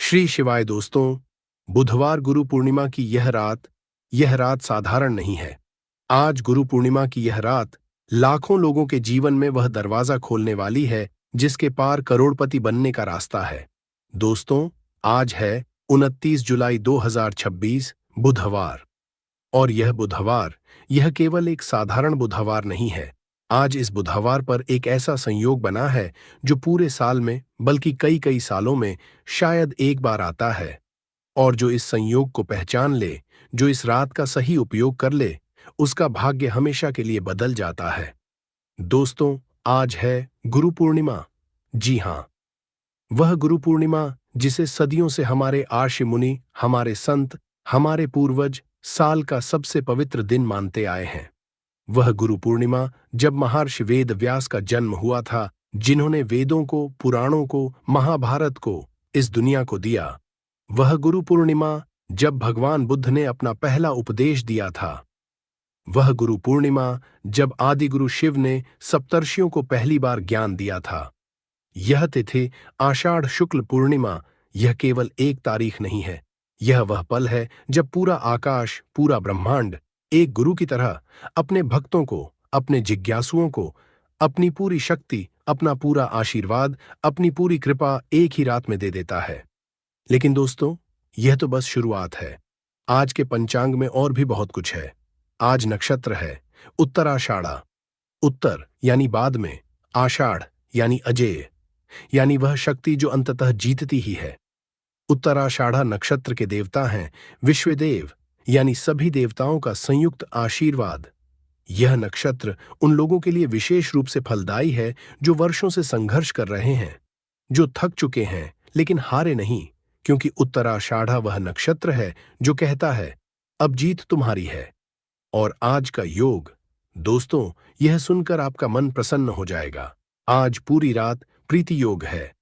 श्री शिवाय दोस्तों। बुधवार गुरु पूर्णिमा की यह रात साधारण नहीं है। आज गुरु पूर्णिमा की यह रात लाखों लोगों के जीवन में वह दरवाजा खोलने वाली है जिसके पार करोड़पति बनने का रास्ता है। दोस्तों, आज है 29 जुलाई 2026 बुधवार। और यह केवल एक साधारण बुधवार नहीं है। आज इस बुधवार पर एक ऐसा संयोग बना है जो पूरे साल में बल्कि कई कई सालों में शायद एक बार आता है। और जो इस संयोग को पहचान ले, जो इस रात का सही उपयोग कर ले, उसका भाग्य हमेशा के लिए बदल जाता है। दोस्तों, आज है गुरु पूर्णिमा। जी हाँ, वह गुरु पूर्णिमा जिसे सदियों से हमारे आर्षि मुनि, हमारे संत, हमारे पूर्वज साल का सबसे पवित्र दिन मानते आए हैं। वह गुरु पूर्णिमा जब महर्षि वेद व्यास का जन्म हुआ था, जिन्होंने वेदों को, पुराणों को, महाभारत को इस दुनिया को दिया। वह गुरु पूर्णिमा जब भगवान बुद्ध ने अपना पहला उपदेश दिया था। वह गुरु पूर्णिमा जब आदिगुरु शिव ने सप्तर्षियों को पहली बार ज्ञान दिया था। यह तिथि आषाढ़ शुक्ल पूर्णिमा, यह केवल एक तारीख नहीं है। यह वह पल है जब पूरा आकाश, पूरा ब्रह्मांड एक गुरु की तरह अपने भक्तों को, अपने जिज्ञासुओं को अपनी पूरी शक्ति, अपना पूरा आशीर्वाद, अपनी पूरी कृपा एक ही रात में दे देता है। लेकिन दोस्तों, यह तो बस शुरुआत है। आज के पंचांग में और भी बहुत कुछ है। आज नक्षत्र है उत्तराषाढ़ा। उत्तर यानी बाद में, आषाढ़ यानी अजेय, यानी वह शक्ति जो अंततः जीतती ही है। उत्तराषाढ़ा नक्षत्र के देवता हैं विश्वदेव, यानी सभी देवताओं का संयुक्त आशीर्वाद। यह नक्षत्र उन लोगों के लिए विशेष रूप से फलदायी है जो वर्षों से संघर्ष कर रहे हैं, जो थक चुके हैं लेकिन हारे नहीं, क्योंकि उत्तराषाढ़ा वह नक्षत्र है जो कहता है अब जीत तुम्हारी है। और आज का योग, दोस्तों, यह सुनकर आपका मन प्रसन्न हो जाएगा। आज पूरी रात प्रीति योग है।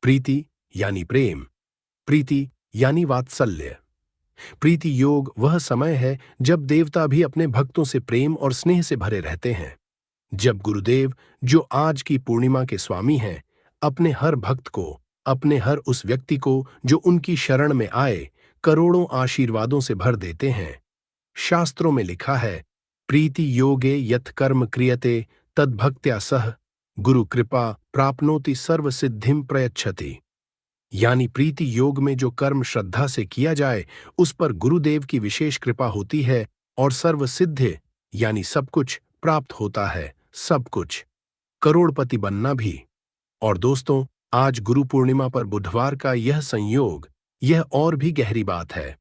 प्रीति यानी प्रेम, प्रीति यानी वात्सल्य। प्रीति योग वह समय है जब देवता भी अपने भक्तों से प्रेम और स्नेह से भरे रहते हैं। जब गुरुदेव, जो आज की पूर्णिमा के स्वामी हैं, अपने हर भक्त को, अपने हर उस व्यक्ति को जो उनकी शरण में आए, करोड़ों आशीर्वादों से भर देते हैं। शास्त्रों में लिखा है, प्रीति योगे यत् कर्म क्रियते तद्भक्त्या सह गुरु कृपा प्राप्नोति सर्व सिद्धिम प्रयच्छति। यानी प्रीति योग में जो कर्म श्रद्धा से किया जाए, उस पर गुरुदेव की विशेष कृपा होती है और सर्व सिद्ध यानी सब कुछ प्राप्त होता है। सब कुछ, करोड़पति बनना भी। और दोस्तों, आज गुरु पूर्णिमा पर बुधवार का यह संयोग, यह और भी गहरी बात है।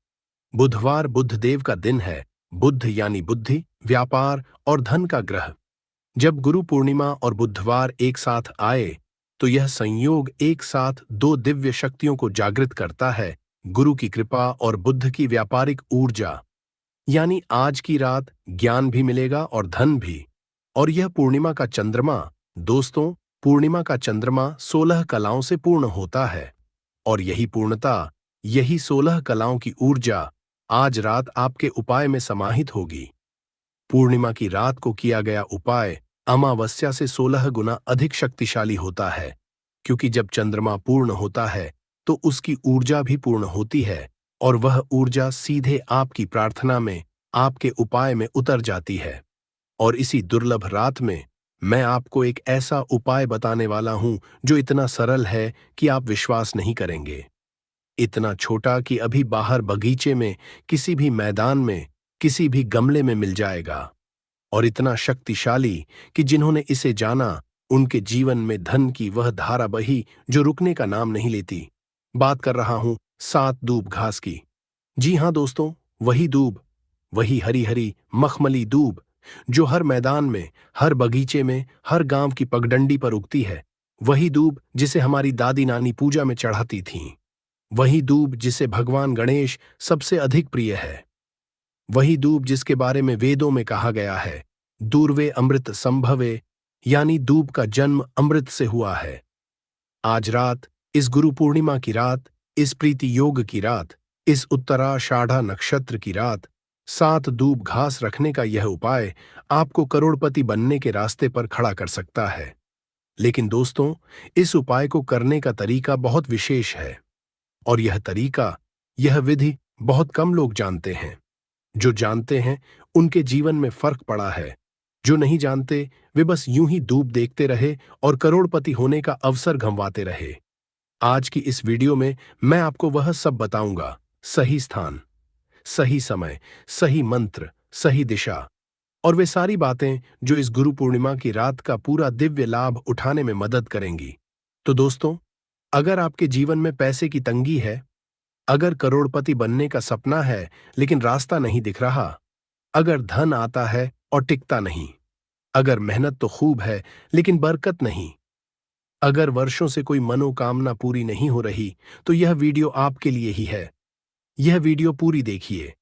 बुधवार बुद्धदेव का दिन है। बुद्ध यानी बुद्धि, व्यापार और धन का ग्रह। जब गुरु पूर्णिमा और बुधवार एक साथ आए तो यह संयोग एक साथ दो दिव्य शक्तियों को जागृत करता है, गुरु की कृपा और बुद्ध की व्यापारिक ऊर्जा। यानी आज की रात ज्ञान भी मिलेगा और धन भी। और यह पूर्णिमा का चंद्रमा, दोस्तों, पूर्णिमा का चंद्रमा 16 कलाओं से पूर्ण होता है। और यही पूर्णता, यही 16 कलाओं की ऊर्जा आज रात आपके उपाय में समाहित होगी। पूर्णिमा की रात को किया गया उपाय अमावस्या से 16 गुना अधिक शक्तिशाली होता है, क्योंकि जब चंद्रमा पूर्ण होता है तो उसकी ऊर्जा भी पूर्ण होती है और वह ऊर्जा सीधे आपकी प्रार्थना में, आपके उपाय में उतर जाती है। और इसी दुर्लभ रात में मैं आपको एक ऐसा उपाय बताने वाला हूं जो इतना सरल है कि आप विश्वास नहीं करेंगे। इतना छोटा कि अभी बाहर बगीचे में, किसी भी मैदान में, किसी भी गमले में मिल जाएगा। और इतना शक्तिशाली कि जिन्होंने इसे जाना, उनके जीवन में धन की वह धारा बही जो रुकने का नाम नहीं लेती। बात कर रहा हूं 7 दूब घास की। जी हां दोस्तों, वही दूब, वही हरी हरी मखमली दूब जो हर मैदान में, हर बगीचे में, हर गांव की पगडंडी पर उगती है। वही दूब जिसे हमारी दादी नानी पूजा में चढ़ाती थीं। वही दूब जिसे भगवान गणेश सबसे अधिक प्रिय है। वही दूब जिसके बारे में वेदों में कहा गया है, दूर्वे अमृत संभवे, यानी दूब का जन्म अमृत से हुआ है। आज रात, इस गुरु पूर्णिमा की रात, इस प्रीति योग की रात, इस उत्तराषाढ़ा नक्षत्र की रात, 7 दूब घास रखने का यह उपाय आपको करोड़पति बनने के रास्ते पर खड़ा कर सकता है। लेकिन दोस्तों, इस उपाय को करने का तरीका बहुत विशेष है। और यह तरीका, यह विधि बहुत कम लोग जानते हैं। जो जानते हैं उनके जीवन में फर्क पड़ा है। जो नहीं जानते वे बस यूं ही डूब देखते रहे और करोड़पति होने का अवसर गंवाते रहे। आज की इस वीडियो में मैं आपको वह सब बताऊंगा। सही स्थान, सही समय, सही मंत्र, सही दिशा और वे सारी बातें जो इस गुरु पूर्णिमा की रात का पूरा दिव्य लाभ उठाने में मदद करेंगी। तो दोस्तों, अगर आपके जीवन में पैसे की तंगी है, अगर करोड़पति बनने का सपना है लेकिन रास्ता नहीं दिख रहा, अगर धन आता है और टिकता नहीं, अगर मेहनत तो खूब है लेकिन बरकत नहीं, अगर वर्षों से कोई मनोकामना पूरी नहीं हो रही, तो यह वीडियो आपके लिए ही है। यह वीडियो पूरी देखिए,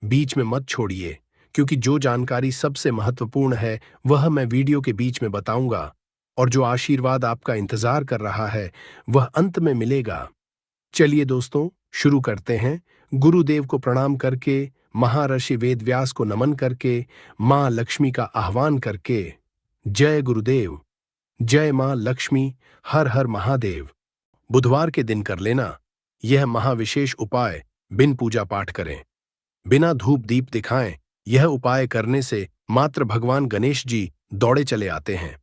बीच में मत छोड़िए, क्योंकि जो जानकारी सबसे महत्वपूर्ण है वह मैं वीडियो के बीच में बताऊंगा, और जो आशीर्वाद आपका इंतजार कर रहा है वह अंत में मिलेगा। चलिए दोस्तों, शुरू करते हैं। गुरुदेव को प्रणाम करके, महर्षि वेदव्यास को नमन करके, मां लक्ष्मी का आह्वान करके। जय गुरुदेव, जय मां लक्ष्मी, हर हर महादेव। बुधवार के दिन कर लेना यह महाविशेष उपाय। बिन पूजा पाठ करें, बिना धूप दीप दिखाएं। यह उपाय करने से मात्र भगवान गणेश जी दौड़े चले आते हैं,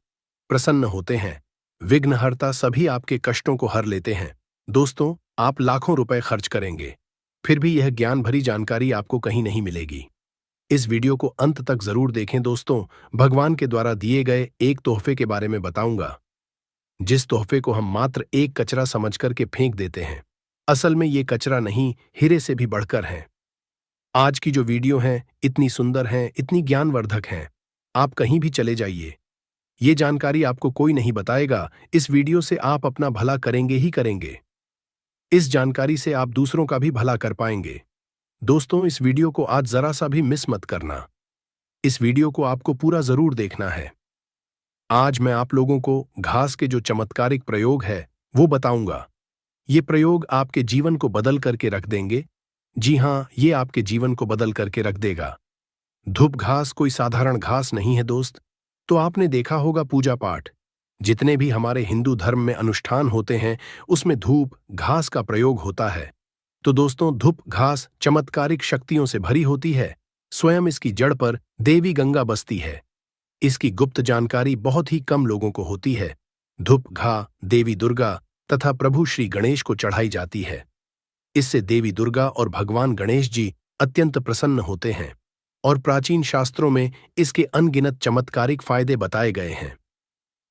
प्रसन्न होते हैं। विघ्नहर्ता सभी आपके कष्टों को हर लेते हैं। दोस्तों, आप लाखों रुपए खर्च करेंगे, फिर भी यह ज्ञान भरी जानकारी आपको कहीं नहीं मिलेगी। इस वीडियो को अंत तक जरूर देखें दोस्तों। भगवान के द्वारा दिए गए एक तोहफे के बारे में बताऊंगा, जिस तोहफे को हम मात्र एक कचरा समझ करके फेंक देते हैं। असल में ये कचरा नहीं, हीरे से भी बढ़कर है। आज की जो वीडियो है इतनी सुंदर है, इतनी ज्ञानवर्धक है, आप कहीं भी चले जाइए, ये जानकारी आपको कोई नहीं बताएगा। इस वीडियो से आप अपना भला करेंगे ही करेंगे। इस जानकारी से आप दूसरों का भी भला कर पाएंगे। दोस्तों, इस वीडियो को आज जरा सा भी मिस मत करना। इस वीडियो को आपको पूरा जरूर देखना है। आज मैं आप लोगों को घास के जो चमत्कारिक प्रयोग है वो बताऊंगा। ये प्रयोग आपके जीवन को बदल करके रख देंगे। जी हां, ये आपके जीवन को बदल करके रख देगा। धूप घास कोई साधारण घास नहीं है दोस्त। तो आपने देखा होगा पूजा पाठ, जितने भी हमारे हिंदू धर्म में अनुष्ठान होते हैं उसमें धूप घास का प्रयोग होता है। तो दोस्तों, धूप घास चमत्कारिक शक्तियों से भरी होती है। स्वयं इसकी जड़ पर देवी गंगा बसती है। इसकी गुप्त जानकारी बहुत ही कम लोगों को होती है। धूप घा देवी दुर्गा तथा प्रभु श्री गणेश को चढ़ाई जाती है। इससे देवी दुर्गा और भगवान गणेश जी अत्यंत प्रसन्न होते हैं, और प्राचीन शास्त्रों में इसके अनगिनत चमत्कारिक फायदे बताए गए हैं।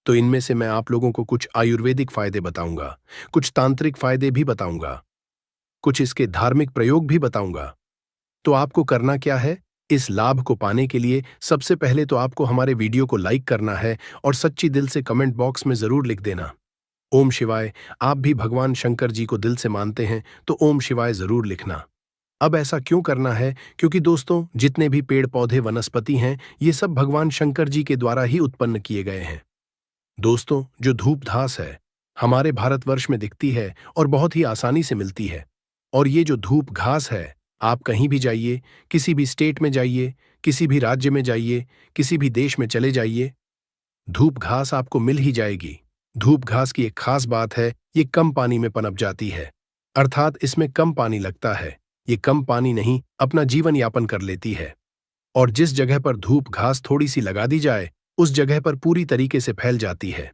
तो इनमें से मैं आप लोगों को कुछ आयुर्वेदिक फायदे बताऊंगा, कुछ तांत्रिक फायदे भी बताऊंगा, कुछ इसके धार्मिक प्रयोग भी बताऊंगा। तो आपको करना क्या है? इस लाभ को पाने के लिए सबसे पहले तो आपको हमारे वीडियो को लाइक करना है और सच्ची दिल से कमेंट बॉक्स में जरूर लिख देना ओम शिवाय। आप भी भगवान शंकर जी को दिल से मानते हैं तो ओम शिवाय जरूर लिखना। अब ऐसा क्यों करना है? क्योंकि दोस्तों, जितने भी पेड़ पौधे वनस्पति हैं ये सब भगवान शंकर जी के द्वारा ही उत्पन्न किए गए हैं। दोस्तों, जो धूप घास है हमारे भारतवर्ष में दिखती है और बहुत ही आसानी से मिलती है। और ये जो धूप घास है, आप कहीं भी जाइए, किसी भी स्टेट में जाइए, किसी भी राज्य में जाइए, किसी भी देश में चले जाइए, धूप घास आपको मिल ही जाएगी। धूप घास की एक खास बात है, ये कम पानी में पनप जाती है, अर्थात इसमें कम पानी लगता है। ये कम पानी नहीं, अपना जीवन यापन कर लेती है। और जिस जगह पर धूप घास थोड़ी सी लगा दी जाए उस जगह पर पूरी तरीके से फैल जाती है।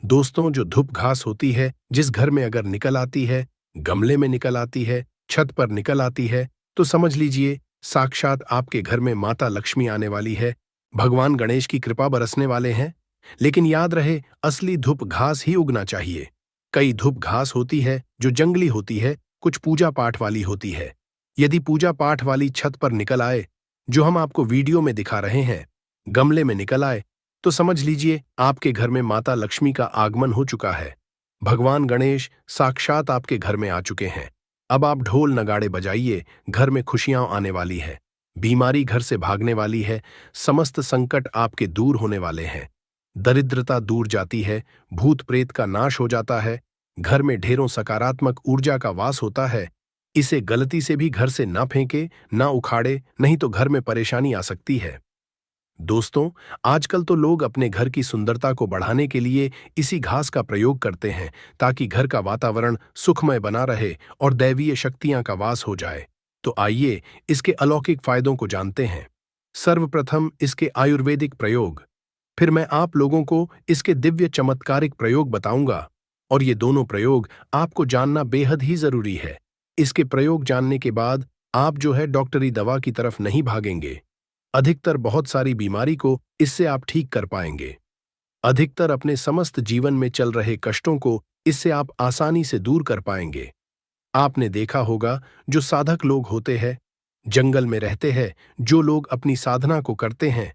दोस्तों, जो धूप घास होती है जिस घर में अगर निकल आती है, गमले में निकल आती है, छत पर निकल आती है, तो समझ लीजिए साक्षात आपके घर में माता लक्ष्मी आने वाली है, भगवान गणेश की कृपा बरसने वाले हैं। लेकिन याद रहे, असली धूप घास ही उगना चाहिए। कई धूप घास होती है जो जंगली होती है, कुछ पूजा पाठ वाली होती है। यदि पूजा पाठ वाली छत पर निकल आए, जो हम आपको वीडियो में दिखा रहे हैं, गमले में निकल आए, तो समझ लीजिए आपके घर में माता लक्ष्मी का आगमन हो चुका है। भगवान गणेश साक्षात आपके घर में आ चुके हैं। अब आप ढोल नगाड़े बजाइए, घर में खुशियां आने वाली है, बीमारी घर से भागने वाली है, समस्त संकट आपके दूर होने वाले हैं, दरिद्रता दूर जाती है, भूत प्रेत का नाश हो जाता है, घर में ढेरों सकारात्मक ऊर्जा का वास होता है। इसे गलती से भी घर से ना फेंके, ना उखाड़े, नहीं तो घर में परेशानी आ सकती है। दोस्तों, आजकल तो लोग अपने घर की सुंदरता को बढ़ाने के लिए इसी घास का प्रयोग करते हैं ताकि घर का वातावरण सुखमय बना रहे और दैवीय शक्तियां का वास हो जाए। तो आइए इसके अलौकिक फायदों को जानते हैं। सर्वप्रथम इसके आयुर्वेदिक प्रयोग, फिर मैं आप लोगों को इसके दिव्य चमत्कारिक प्रयोग बताऊंगा। और ये दोनों प्रयोग आपको जानना बेहद ही जरूरी है। इसके प्रयोग जानने के बाद आप जो है डॉक्टरी दवा की तरफ नहीं भागेंगे। अधिकतर बहुत सारी बीमारी को इससे आप ठीक कर पाएंगे। अधिकतर अपने समस्त जीवन में चल रहे कष्टों को इससे आप आसानी से दूर कर पाएंगे। आपने देखा होगा, जो साधक लोग होते हैं, जंगल में रहते हैं, जो लोग अपनी साधना को करते हैं,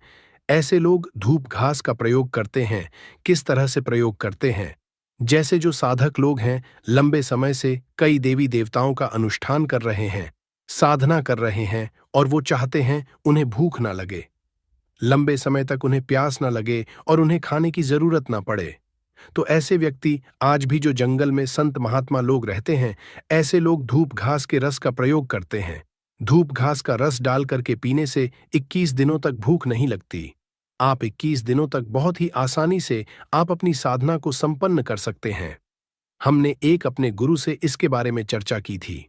ऐसे लोग धूप घास का प्रयोग करते हैं। किस तरह से प्रयोग करते हैं? जैसे जो साधक लोग हैं, लंबे समय से कई देवी देवताओं का अनुष्ठान कर रहे हैं, साधना कर रहे हैं, और वो चाहते हैं उन्हें भूख ना लगे, लंबे समय तक उन्हें प्यास ना लगे और उन्हें खाने की जरूरत ना पड़े। तो ऐसे व्यक्ति आज भी जो जंगल में संत महात्मा लोग रहते हैं, ऐसे लोग धूप घास के रस का प्रयोग करते हैं। धूप घास का रस डाल करके पीने से 21 दिनों तक भूख नहीं लगती। आप 21 दिनों तक बहुत ही आसानी से आप अपनी साधना को संपन्न कर सकते हैं। हमने एक अपने गुरु से इसके बारे में चर्चा की थी।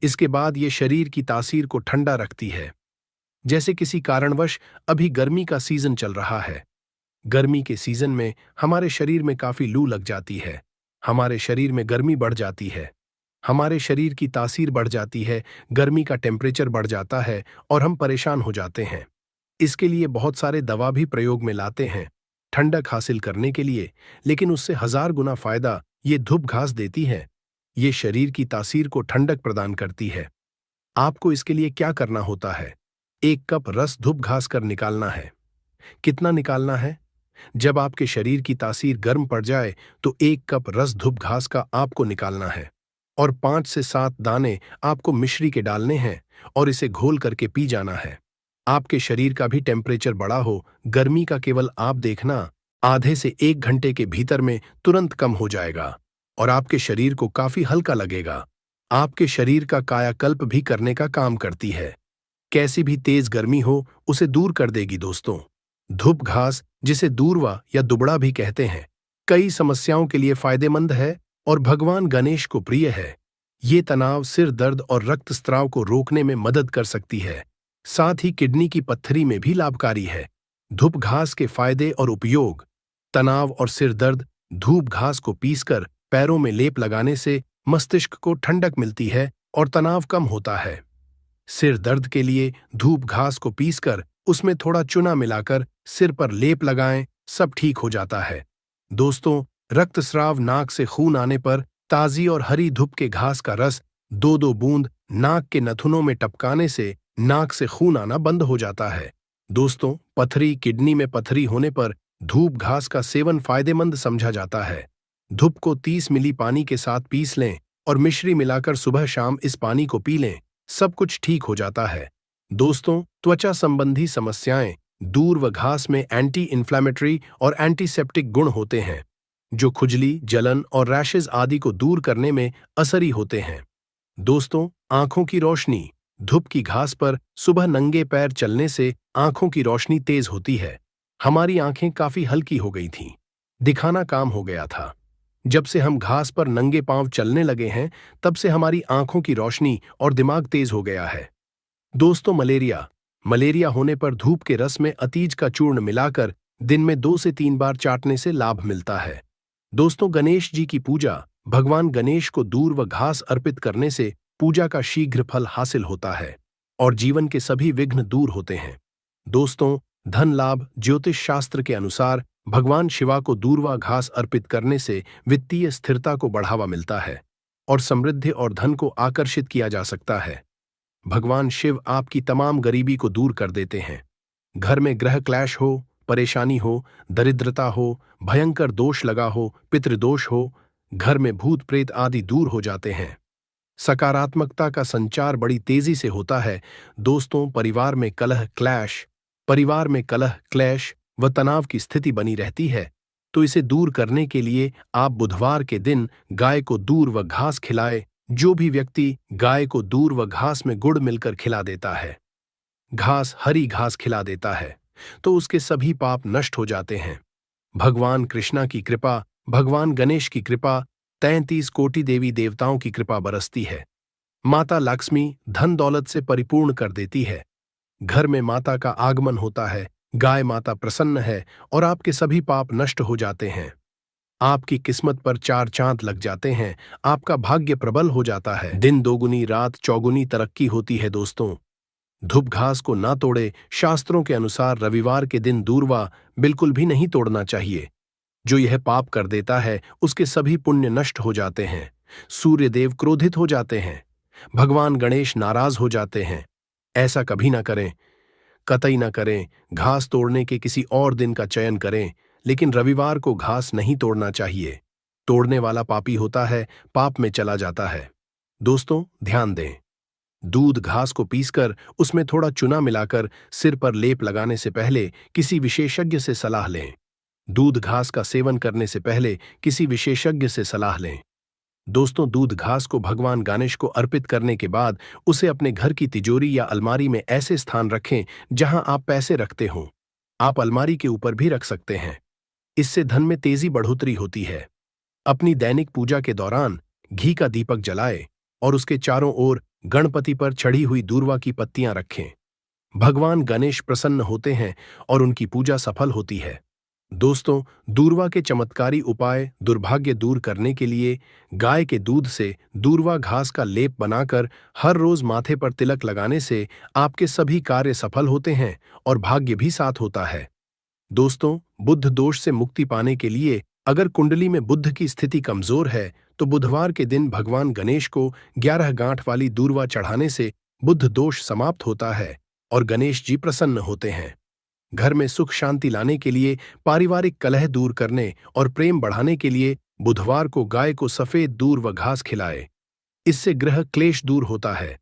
इसके बाद ये शरीर की तासीर को ठंडा रखती है। जैसे किसी कारणवश अभी गर्मी का सीजन चल रहा है। गर्मी के सीजन में हमारे शरीर में काफी लू लग जाती है, हमारे शरीर में गर्मी बढ़ जाती है, हमारे शरीर की तासीर बढ़ जाती है, गर्मी का टेम्परेचर बढ़ जाता है और हम परेशान हो जाते हैं। इसके लिए बहुत सारे दवा भी प्रयोग में लाते हैं ठंडक हासिल करने के लिए, लेकिन उससे 1000 गुना फायदा ये धूप घास देती है। ये शरीर की तासीर को ठंडक प्रदान करती है। आपको इसके लिए क्या करना होता है? 1 कप रस धूप घास कर निकालना है। कितना निकालना है? जब आपके शरीर की तासीर गर्म पड़ जाए तो 1 कप रस धूप घास का आपको निकालना है और 5 से 7 दाने आपको मिश्री के डालने हैं और इसे घोल करके पी जाना है। आपके शरीर का भी टेम्परेचर बढ़ा हो, गर्मी का केवल आप देखना, आधे से 1 घंटे के भीतर में तुरंत कम हो जाएगा और आपके शरीर को काफी हल्का लगेगा। आपके शरीर का कायाकल्प भी करने का काम करती है। कैसी भी तेज गर्मी हो उसे दूर कर देगी दोस्तों। धूप घास, जिसे दूर्वा या दुबड़ा भी कहते हैं, कई समस्याओं के लिए फायदेमंद है और भगवान गणेश को प्रिय है। ये तनाव, सिर दर्द और रक्तस्राव को रोकने में मदद कर सकती है। साथ ही किडनी की पत्थरी में भी लाभकारी है। धूप घास के फायदे और उपयोग। तनाव और सिर दर्द। धूप घास को पीसकर पैरों में लेप लगाने से मस्तिष्क को ठंडक मिलती है और तनाव कम होता है। सिर दर्द के लिए धूप घास को पीसकर उसमें थोड़ा चूना मिलाकर सिर पर लेप लगाएं, सब ठीक हो जाता है। दोस्तों, रक्तस्राव, नाक से खून आने पर ताजी और हरी धूप के घास का रस 2-2 बूंद नाक के नथुनों में टपकाने से नाक से खून आना बंद हो जाता है। दोस्तों, पथरी, किडनी में पथरी होने पर धूप घास का सेवन फायदेमंद समझा जाता है। धूप को 30 मिली पानी के साथ पीस लें और मिश्री मिलाकर सुबह शाम इस पानी को पी लें, सब कुछ ठीक हो जाता है। दोस्तों, त्वचा संबंधी समस्याएं। दूर व घास में एंटी इन्फ्लेमेटरी और एंटीसेप्टिक गुण होते हैं, जो खुजली, जलन और रैशेज आदि को दूर करने में असरी होते हैं। दोस्तों, आंखों की रोशनी। धूप की घास पर सुबह नंगे पैर चलने से आंखों की रोशनी तेज होती है। हमारी आंखें काफी हल्की हो गई थीं, दिखाना काम हो गया था। जब से हम घास पर नंगे पांव चलने लगे हैं, तब से हमारी आंखों की रोशनी और दिमाग तेज हो गया है। दोस्तों, मलेरिया होने पर धूप के रस में अतीज का चूर्ण मिलाकर दिन में 2 से 3 बार चाटने से लाभ मिलता है। दोस्तों, गणेश जी की पूजा। भगवान गणेश को दूर व घास अर्पित करने से पूजा का शीघ्र फल हासिल होता है और जीवन के सभी विघ्न दूर होते हैं। दोस्तों, धन लाभ। ज्योतिष शास्त्र के अनुसार भगवान शिवा को दूर्वा घास अर्पित करने से वित्तीय स्थिरता को बढ़ावा मिलता है और समृद्धि और धन को आकर्षित किया जा सकता है। भगवान शिव आपकी तमाम गरीबी को दूर कर देते हैं। घर में ग्रह क्लैश हो, परेशानी हो, दरिद्रता हो, भयंकर दोष लगा हो, पितृदोष हो, घर में भूत प्रेत आदि दूर हो जाते हैं। सकारात्मकता का संचार बड़ी तेजी से होता है। दोस्तों, परिवार में कलह, क्लेश व तनाव की स्थिति बनी रहती है, तो इसे दूर करने के लिए आप बुधवार के दिन गाय को दूर व घास खिलाए। जो भी व्यक्ति गाय को दूर व घास में गुड़ मिलकर खिला देता है, हरी घास खिला देता है, तो उसके सभी पाप नष्ट हो जाते हैं। भगवान कृष्णा की कृपा, भगवान गणेश की कृपा, 33 कोटि देवी देवताओं की कृपा बरसती है। माता लक्ष्मी धन दौलत से परिपूर्ण कर देती है। घर में माता का आगमन होता है, गाय माता प्रसन्न है और आपके सभी पाप नष्ट हो जाते हैं। आपकी किस्मत पर 4 चांद लग जाते हैं, आपका भाग्य प्रबल हो जाता है। दिन दोगुनी रात चौगुनी तरक्की होती है। दोस्तों, धूप घास को ना तोड़े। शास्त्रों के अनुसार रविवार के दिन दूर्वा बिल्कुल भी नहीं तोड़ना चाहिए। जो यह पाप कर देता है उसके सभी पुण्य नष्ट हो जाते हैं। सूर्य देव क्रोधित हो जाते हैं, भगवान गणेश नाराज हो जाते हैं। ऐसा कभी ना करें, कतई ना करें। घास तोड़ने के किसी और दिन का चयन करें, लेकिन रविवार को घास नहीं तोड़ना चाहिए। तोड़ने वाला पापी होता है, पाप में चला जाता है। दोस्तों, ध्यान दें। दूध घास को पीसकर उसमें थोड़ा चूना मिलाकर सिर पर लेप लगाने से पहले किसी विशेषज्ञ से सलाह लें। दूध घास का सेवन करने से पहले किसी विशेषज्ञ से सलाह लें। दोस्तों, दूध घास को भगवान गणेश को अर्पित करने के बाद उसे अपने घर की तिजोरी या अलमारी में ऐसे स्थान रखें जहां आप पैसे रखते हों। आप अलमारी के ऊपर भी रख सकते हैं। इससे धन में तेजी बढ़ोतरी होती है। अपनी दैनिक पूजा के दौरान घी का दीपक जलाएं और उसके चारों ओर गणपति पर चढ़ी हुई दूर्वा की पत्तियां रखें। भगवान गणेश प्रसन्न होते हैं और उनकी पूजा सफल होती है। दोस्तों, दूर्वा के चमत्कारी उपाय दुर्भाग्य दूर करने के लिए गाय के दूध से दूर्वा घास का लेप बनाकर हर रोज माथे पर तिलक लगाने से आपके सभी कार्य सफल होते हैं और भाग्य भी साथ होता है। दोस्तों, बुध दोष से मुक्ति पाने के लिए अगर कुंडली में बुध की स्थिति कमजोर है तो बुधवार के दिन भगवान गणेश को 11 गांठ वाली दूर्वा चढ़ाने से बुध दोष समाप्त होता है और गणेश जी प्रसन्न होते हैं। घर में सुख शांति लाने के लिए, पारिवारिक कलह दूर करने और प्रेम बढ़ाने के लिए बुधवार को गाय को सफेद दूर व घास खिलाए। इससे गृह क्लेश दूर होता है।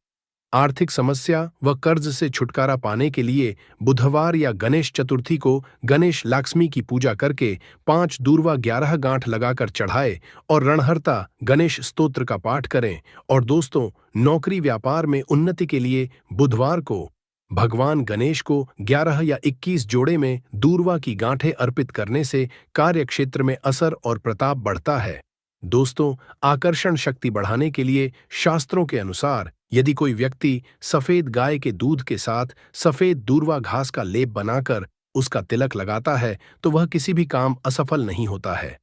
आर्थिक समस्या व कर्ज से छुटकारा पाने के लिए बुधवार या गणेश चतुर्थी को गणेश लक्ष्मी की पूजा करके 5 दूर्वा 11 गांठ लगाकर चढ़ाए और रणहर्ता गणेश स्तोत्र का पाठ करें। और दोस्तों, नौकरी व्यापार में उन्नति के लिए बुधवार को भगवान गणेश को 11 या 21 जोड़े में दूर्वा की गांठें अर्पित करने से कार्य क्षेत्र में असर और प्रताप बढ़ता है। दोस्तों, आकर्षण शक्ति बढ़ाने के लिए शास्त्रों के अनुसार यदि कोई व्यक्ति सफेद गाय के दूध के साथ सफेद दूर्वा घास का लेप बनाकर उसका तिलक लगाता है तो वह किसी भी काम असफल नहीं होता है।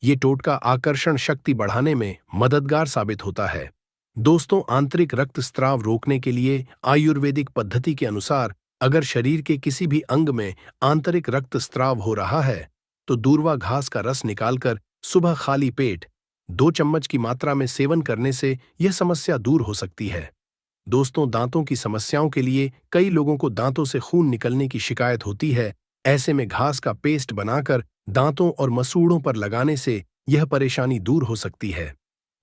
ये टोटका आकर्षण शक्ति बढ़ाने में मददगार साबित होता है। दोस्तों, आंतरिक रक्तस्राव रोकने के लिए आयुर्वेदिक पद्धति के अनुसार अगर शरीर के किसी भी अंग में आंतरिक रक्तस्राव हो रहा है तो दूर्वा घास का रस निकालकर सुबह खाली पेट 2 चम्मच की मात्रा में सेवन करने से यह समस्या दूर हो सकती है। दोस्तों, दांतों की समस्याओं के लिए कई लोगों को दांतों से खून निकलने की शिकायत होती है। ऐसे में घास का पेस्ट बनाकर दांतों और मसूड़ों पर लगाने से यह परेशानी दूर हो सकती है।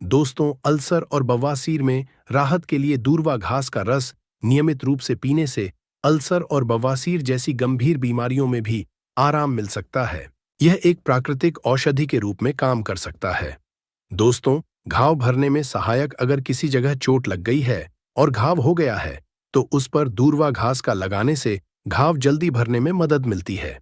दोस्तों, अल्सर और बवासीर में राहत के लिए दूर्वा घास का रस नियमित रूप से पीने से अल्सर और बवासीर जैसी गंभीर बीमारियों में भी आराम मिल सकता है। यह एक प्राकृतिक औषधि के रूप में काम कर सकता है। दोस्तों, घाव भरने में सहायक अगर किसी जगह चोट लग गई है और घाव हो गया है तो उस पर दूर्वा घास का लगाने से घाव जल्दी भरने में मदद मिलती है।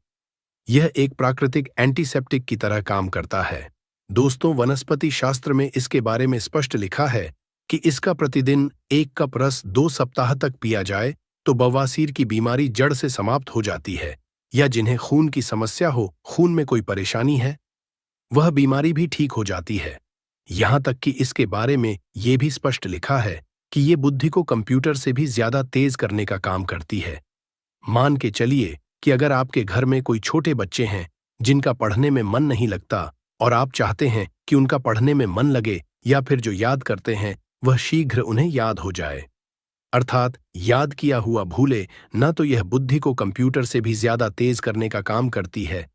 यह एक प्राकृतिक एंटीसेप्टिक की तरह काम करता है। दोस्तों, वनस्पति शास्त्र में इसके बारे में स्पष्ट लिखा है कि इसका प्रतिदिन 1 कप रस 2 सप्ताह तक पिया जाए तो बवासीर की बीमारी जड़ से समाप्त हो जाती है। या जिन्हें खून की समस्या हो, खून में कोई परेशानी है, वह बीमारी भी ठीक हो जाती है। यहां तक कि इसके बारे में यह भी स्पष्ट लिखा है कि ये बुद्धि को कंप्यूटर से भी ज्यादा तेज करने का काम करती है। मान के चलिए कि अगर आपके घर में कोई छोटे बच्चे हैं जिनका पढ़ने में मन नहीं लगता और आप चाहते हैं कि उनका पढ़ने में मन लगे या फिर जो याद करते हैं वह शीघ्र उन्हें याद हो जाए, अर्थात याद किया हुआ भूले न, तो यह बुद्धि को कंप्यूटर से भी ज्यादा तेज करने का काम करती है।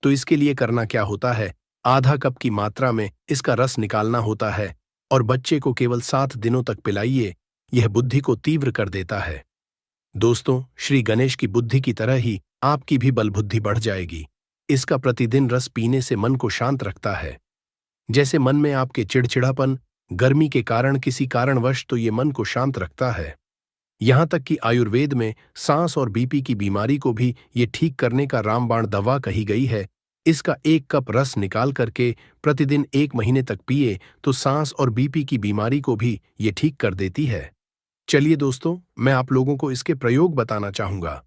तो इसके लिए करना क्या होता है, आधा कप की मात्रा में इसका रस निकालना होता है और बच्चे को केवल 7 दिनों तक पिलाइए। यह बुद्धि को तीव्र कर देता है। दोस्तों, श्री गणेश की बुद्धि की तरह ही आपकी भी बलबुद्धि बढ़ जाएगी। इसका प्रतिदिन रस पीने से मन को शांत रखता है। जैसे मन में आपके चिड़चिड़ापन, गर्मी के कारण किसी कारणवश, तो ये मन को शांत रखता है। यहां तक कि आयुर्वेद में सांस और बीपी की बीमारी को भी ये ठीक करने का रामबाण दवा कही गई है। इसका 1 कप रस निकाल करके प्रतिदिन 1 महीने तक पिए तो सांस और बीपी की बीमारी को भी ये ठीक कर देती है। चलिए दोस्तों, मैं आप लोगों को इसके प्रयोग बताना चाहूंगा,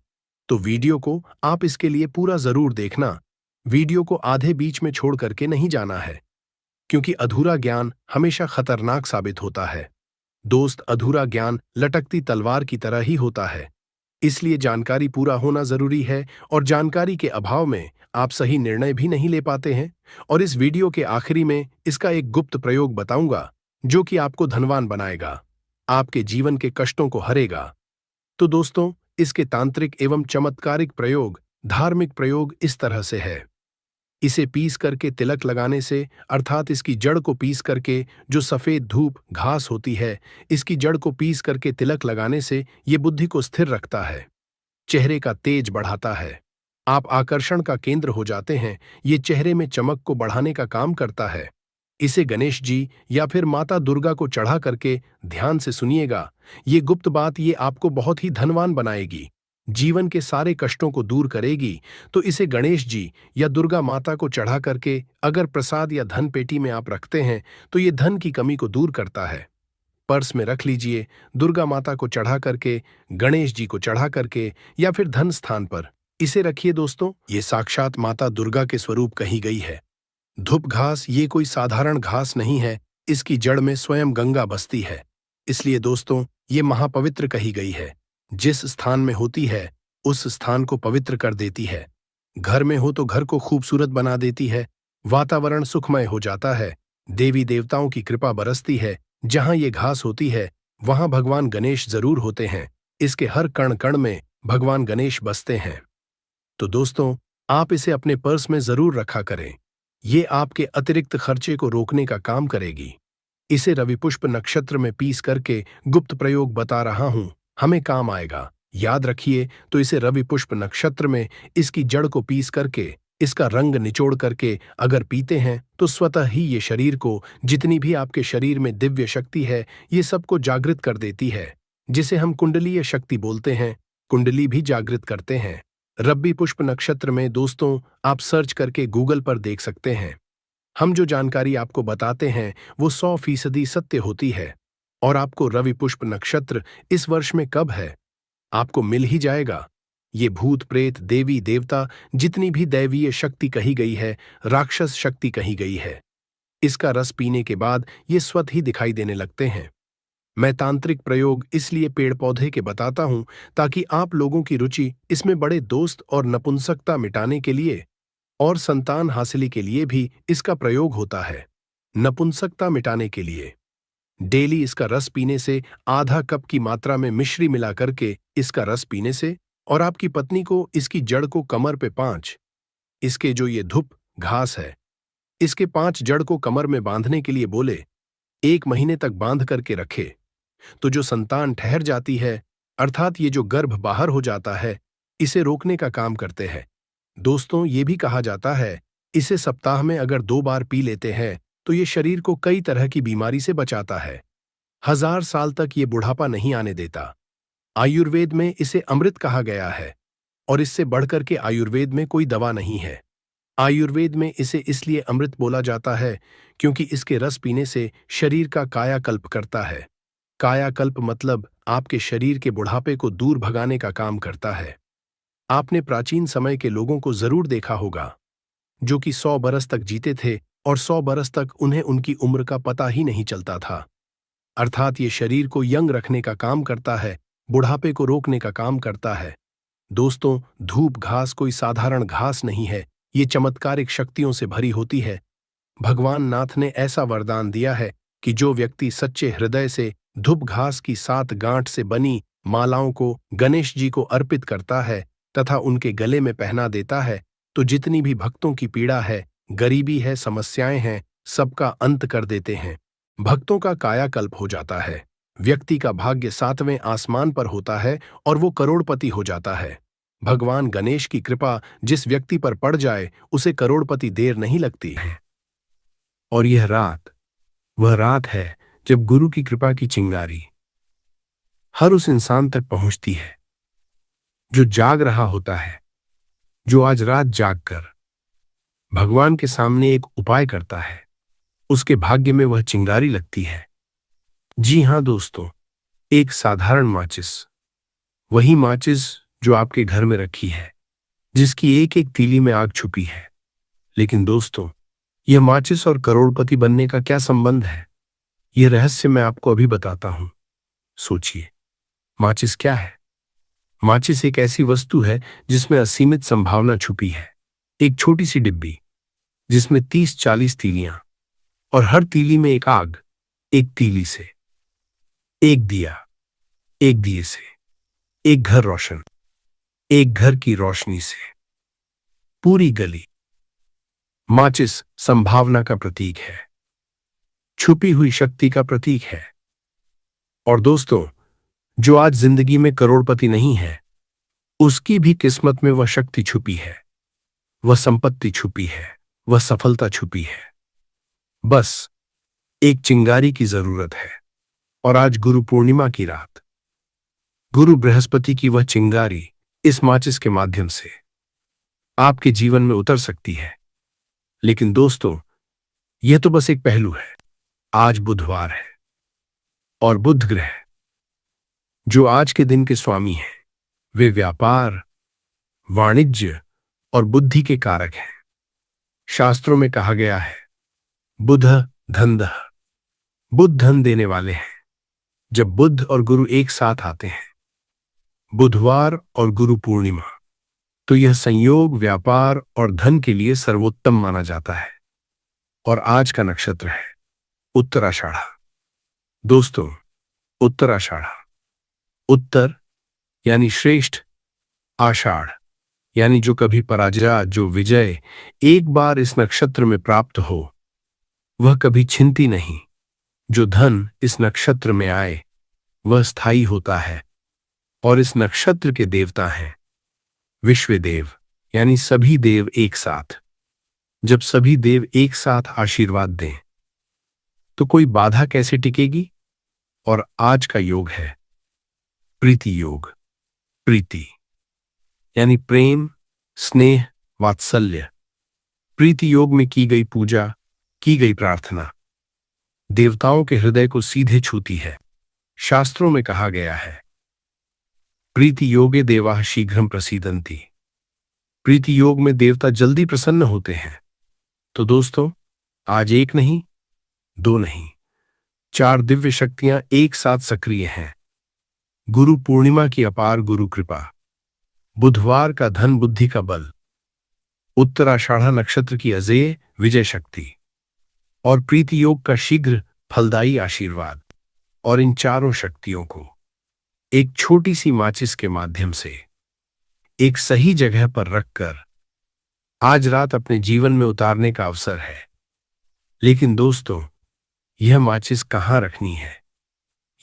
तो वीडियो को आप इसके लिए पूरा जरूर देखना। वीडियो को आधे बीच में छोड़ करके नहीं जाना है, क्योंकि अधूरा ज्ञान हमेशा खतरनाक साबित होता है। दोस्त, अधूरा ज्ञान लटकती तलवार की तरह ही होता है, इसलिए जानकारी पूरा होना जरूरी है, और जानकारी के अभाव में आप सही निर्णय भी नहीं ले पाते हैं। और इस वीडियो के आखिरी में इसका एक गुप्त प्रयोग बताऊंगा, जो कि आपको धनवान बनाएगा, आपके जीवन के कष्टों को हरेगा। तो दोस्तों, इसके तांत्रिक एवं चमत्कारिक प्रयोग, धार्मिक प्रयोग इस तरह से है। इसे पीस करके तिलक लगाने से, अर्थात इसकी जड़ को पीस करके, जो सफेद धूप घास होती है, इसकी जड़ को पीस करके तिलक लगाने से ये बुद्धि को स्थिर रखता है, चेहरे का तेज बढ़ाता है, आप आकर्षण का केंद्र हो जाते हैं, ये चेहरे में चमक को बढ़ाने का काम करता है। इसे गणेश जी या फिर माता दुर्गा को चढ़ा करके ध्यान से सुनिएगा। ये गुप्त बात ये आपको बहुत ही धनवान बनाएगी, जीवन के सारे कष्टों को दूर करेगी। तो इसे गणेश जी या दुर्गा माता को चढ़ा करके अगर प्रसाद या धन पेटी में आप रखते हैं तो ये धन की कमी को दूर करता है। पर्स में रख लीजिए, दुर्गा माता को चढ़ा करके, गणेश जी को चढ़ा करके, या फिर धन स्थान पर इसे रखिए। दोस्तों, ये साक्षात माता दुर्गा के स्वरूप कही गई है। धूप घास ये कोई साधारण घास नहीं है, इसकी जड़ में स्वयं गंगा बसती है, इसलिए दोस्तों ये महापवित्र कही गई है। जिस स्थान में होती है उस स्थान को पवित्र कर देती है। घर में हो तो घर को खूबसूरत बना देती है, वातावरण सुखमय हो जाता है, देवी देवताओं की कृपा बरसती है। जहां ये घास होती है वहां भगवान गणेश जरूर होते हैं, इसके हर कण कण में भगवान गणेश बसते हैं। तो दोस्तों, आप इसे अपने पर्स में जरूर रखा करें, ये आपके अतिरिक्त खर्चे को रोकने का काम करेगी। इसे रवि पुष्प नक्षत्र में पीस करके गुप्त प्रयोग बता रहा हूं, हमें काम आएगा। याद रखिए, तो इसे रवि पुष्प नक्षत्र में इसकी जड़ को पीस करके, इसका रंग निचोड़ करके अगर पीते हैं तो स्वतः ही ये शरीर को, जितनी भी आपके शरीर में दिव्य शक्ति है, ये सबको जागृत कर देती है, जिसे हम कुंडलीय शक्ति बोलते हैं, कुंडली भी जागृत करते हैं। रवि पुष्प नक्षत्र में दोस्तों आप सर्च करके गूगल पर देख सकते हैं। हम जो जानकारी आपको बताते हैं वो 100% सत्य होती है। और आपको रवि पुष्प नक्षत्र इस वर्ष में कब है, आपको मिल ही जाएगा। ये भूत प्रेत देवी देवता जितनी भी दैवीय शक्ति कही गई है, राक्षस शक्ति कही गई है, इसका रस पीने के बाद ये स्वतः ही दिखाई देने लगते हैं। मैं तांत्रिक प्रयोग इसलिए पेड़ पौधे के बताता हूं ताकि आप लोगों की रुचि इसमें बड़े दोस्त और नपुंसकता मिटाने के लिए और संतान हासिली के लिए भी इसका प्रयोग होता है। नपुंसकता मिटाने के लिए डेली इसका रस पीने से, आधा कप की मात्रा में मिश्री मिला करके इसका रस पीने से, और आपकी पत्नी को इसकी जड़ को कमर पे 5, इसके जो ये धूप घास है, इसके 5 जड़ को कमर में बांधने के लिए बोले, 1 महीने तक बांध करके रखे, तो जो संतान ठहर जाती है, अर्थात ये जो गर्भ बाहर हो जाता है, इसे रोकने का काम करते हैं। दोस्तों, ये भी कहा जाता है, इसे सप्ताह में अगर 2 बार पी लेते हैं तो ये शरीर को कई तरह की बीमारी से बचाता है, 1000 साल तक ये बुढ़ापा नहीं आने देता। आयुर्वेद में इसे अमृत कहा गया है, और इससे बढ़कर के आयुर्वेद में कोई दवा नहीं है। आयुर्वेद में इसे इसलिए अमृत बोला जाता है क्योंकि इसके रस पीने से शरीर का कायाकल्प करता है। कायाकल्प मतलब आपके शरीर के बुढ़ापे को दूर भगाने का काम करता है। आपने प्राचीन समय के लोगों को जरूर देखा होगा, जो कि 100 बरस तक जीते थे, और 100 बरस तक उन्हें उनकी उम्र का पता ही नहीं चलता था। अर्थात ये शरीर को यंग रखने का काम करता है, बुढ़ापे को रोकने का काम करता है। दोस्तों, धूप घास कोई साधारण घास नहीं है, ये चमत्कारिक शक्तियों से भरी होती है। भगवान नाथ ने ऐसा वरदान दिया है कि जो व्यक्ति सच्चे हृदय से धूप घास की 7 गांठ से बनी मालाओं को गणेश जी को अर्पित करता है तथा उनके गले में पहना देता है, तो जितनी भी भक्तों की पीड़ा है, गरीबी है, समस्याएं हैं, सबका अंत कर देते हैं। भक्तों का कायाकल्प हो जाता है, व्यक्ति का भाग्य 7वें आसमान पर होता है और वो करोड़पति हो जाता है। भगवान गणेश की कृपा जिस व्यक्ति पर पड़ जाए उसे करोड़पति देर नहीं लगती है। और वह रात है जब गुरु की कृपा की चिंगारी हर उस इंसान तक पहुंचती है जो जाग रहा होता है, जो आज रात जागकर भगवान के सामने एक उपाय करता है। उसके भाग्य में वह चिंगारी लगती है। जी हां दोस्तों, एक साधारण माचिस, वही माचिस जो आपके घर में रखी है, जिसकी एक एक तीली में आग छुपी है। लेकिन दोस्तों, यह माचिस और करोड़पति बनने का क्या संबंध है? यह रहस्य मैं आपको अभी बताता हूं। सोचिए, माचिस क्या है? माचिस एक ऐसी वस्तु है जिसमें असीमित संभावना छुपी है। एक छोटी सी डिब्बी जिसमें 30-40 तीलियां, और हर तीली में एक आग। एक तीली से एक दिया, एक दिए से एक घर रोशन, एक घर की रोशनी से पूरी गली। माचिस संभावना का प्रतीक है, छुपी हुई शक्ति का प्रतीक है। और दोस्तों, जो आज जिंदगी में करोड़पति नहीं है, उसकी भी किस्मत में वह शक्ति छुपी है, वह संपत्ति छुपी है, वह सफलता छुपी है। बस एक चिंगारी की जरूरत है। और आज गुरु पूर्णिमा की रात, गुरु बृहस्पति की वह चिंगारी इस माचिस के माध्यम से आपके जीवन में उतर सकती है। लेकिन दोस्तों, यह तो बस एक पहलू है। आज बुधवार है और बुध ग्रह, जो आज के दिन के स्वामी हैं, वे व्यापार, वाणिज्य और बुद्धि के कारक हैं। शास्त्रों में कहा गया है, बुध धनदः, बुध धन देने वाले हैं। जब बुध और गुरु एक साथ आते हैं, बुधवार और गुरु पूर्णिमा, तो यह संयोग व्यापार और धन के लिए सर्वोत्तम माना जाता है। और आज का नक्षत्र है उत्तराषाढ़ा। दोस्तों, उत्तराषाढ़ा, उत्तर यानी श्रेष्ठ, आषाढ़ यानी जो कभी पराजय, जो विजय एक बार इस नक्षत्र में प्राप्त हो, वह कभी छिनती नहीं। जो धन इस नक्षत्र में आए, वह स्थायी होता है। और इस नक्षत्र के देवता हैं विश्वदेव, यानी सभी देव एक साथ। जब सभी देव एक साथ आशीर्वाद दें, तो कोई बाधा कैसे टिकेगी? और आज का योग है प्रीति योग। प्रीति यानी प्रेम, स्नेह, वात्सल्य। प्रीति योग में की गई पूजा, की गई प्रार्थना देवताओं के हृदय को सीधे छूती है। शास्त्रों में कहा गया है, प्रीति योगे देवाः शीघ्रं प्रसीदन्ति। प्रीति योग में देवता जल्दी प्रसन्न होते हैं। तो दोस्तों, आज एक नहीं, दो नहीं, 4 दिव्य शक्तियां एक साथ सक्रिय हैं। गुरु पूर्णिमा की अपार गुरु कृपा, बुधवार का धन बुद्धि का बल, उत्तराषाढ़ा नक्षत्र की अजेय विजय शक्ति, और प्रीति योग का शीघ्र फलदायी आशीर्वाद। और इन चारों शक्तियों को एक छोटी सी माचिस के माध्यम से एक सही जगह पर रखकर आज रात अपने जीवन में उतारने का अवसर है। लेकिन दोस्तों, यह माचिस कहां रखनी है?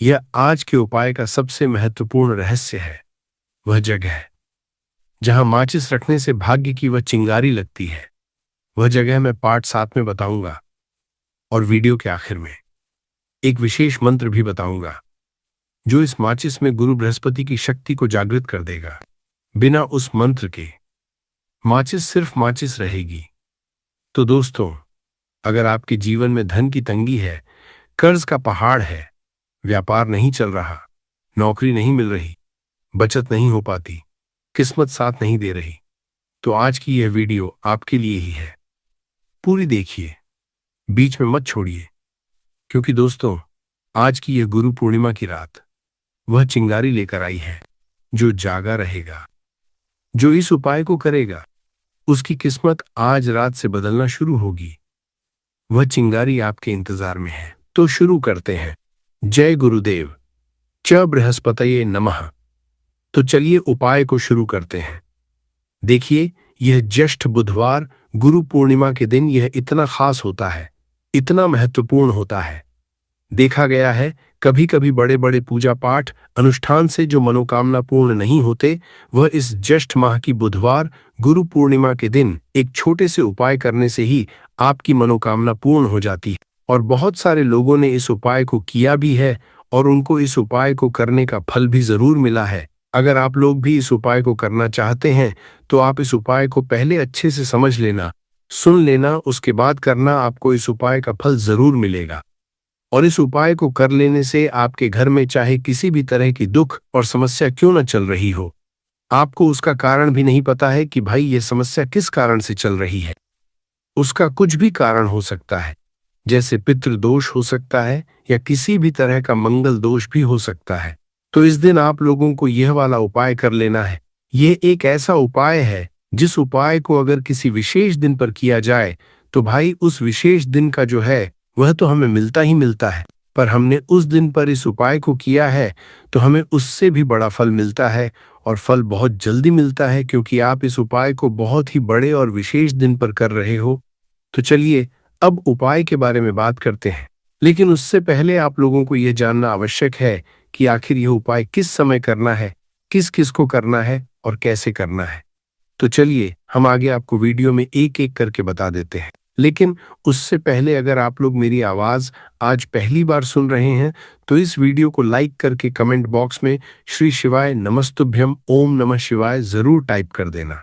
यह आज के उपाय का सबसे महत्वपूर्ण रहस्य है। वह जगह जहां माचिस रखने से भाग्य की वह चिंगारी लगती है, वह जगह मैं पार्ट 7 में बताऊंगा। और वीडियो के आखिर में एक विशेष मंत्र भी बताऊंगा, जो इस माचिस में गुरु बृहस्पति की शक्ति को जागृत कर देगा। बिना उस मंत्र के माचिस सिर्फ माचिस रहेगी। तो दोस्तों, अगर आपके जीवन में धन की तंगी है, कर्ज का पहाड़ है, व्यापार नहीं चल रहा, नौकरी नहीं मिल रही, बचत नहीं हो पाती, किस्मत साथ नहीं दे रही, तो आज की यह वीडियो आपके लिए ही है। पूरी देखिए, बीच में मत छोड़िए, क्योंकि दोस्तों, आज की यह गुरु पूर्णिमा की रात वह चिंगारी लेकर आई है। जो जागा रहेगा, जो इस उपाय को करेगा, उसकी किस्मत आज रात से बदलना शुरू होगी। वह चिंगारी आपके इंतजार में है। तो शुरू करते हैं। जय गुरुदेव, च बृहस्पतये नमः। तो चलिए उपाय को शुरू करते हैं। देखिए, यह ज्येष्ठ बुधवार गुरु पूर्णिमा के दिन यह इतना खास होता है, इतना महत्वपूर्ण होता है। देखा गया है, कभी कभी बड़े बड़े पूजा पाठ अनुष्ठान से जो मनोकामना पूर्ण नहीं होते, वह इस ज्येष्ठ माह की बुधवार गुरु पूर्णिमा के दिन एक छोटे से उपाय करने से ही आपकी मनोकामना पूर्ण हो जाती है। और बहुत सारे लोगों ने इस उपाय को किया भी है और उनको इस उपाय को करने का फल भी जरूर मिला है। अगर आप लोग भी इस उपाय को करना चाहते हैं तो आप इस उपाय को पहले अच्छे से समझ लेना, सुन लेना, उसके बाद करना। आपको इस उपाय का फल जरूर मिलेगा। और इस उपाय को कर लेने से आपके घर में चाहे किसी भी तरह की दुख और समस्या क्यों न चल रही हो, आपको उसका कारण भी नहीं पता है कि भाई ये समस्या किस कारण से चल रही है। उसका कुछ भी कारण हो सकता है, जैसे पितृदोष हो सकता है या किसी भी तरह का मंगल दोष भी हो सकता है। तो इस दिन आप लोगों को यह वाला उपाय कर लेना है। यह एक ऐसा उपाय है जिस उपाय को अगर किसी विशेष दिन पर किया जाए तो भाई उस विशेष दिन का जो है वह तो हमें मिलता ही मिलता है, पर हमने उस दिन पर इस उपाय को किया है तो हमें उससे भी बड़ा फल मिलता है। और फल बहुत जल्दी मिलता है क्योंकि आप इस उपाय को बहुत ही बड़े और विशेष दिन पर कर रहे हो। तो चलिए अब उपाय के बारे में बात करते हैं, लेकिन उससे पहले आप लोगों को यह जानना आवश्यक है कि आखिर यह उपाय किस समय करना है, किस किस को करना है और कैसे करना है। तो चलिए हम आगे आपको वीडियो में एक एक करके बता देते हैं। लेकिन उससे पहले अगर आप लोग मेरी आवाज आज पहली बार सुन रहे हैं तो इस वीडियो को लाइक करके कमेंट बॉक्स में श्री शिवाय नमस्तुभ्यम ओम नमः शिवाय जरूर टाइप कर देना।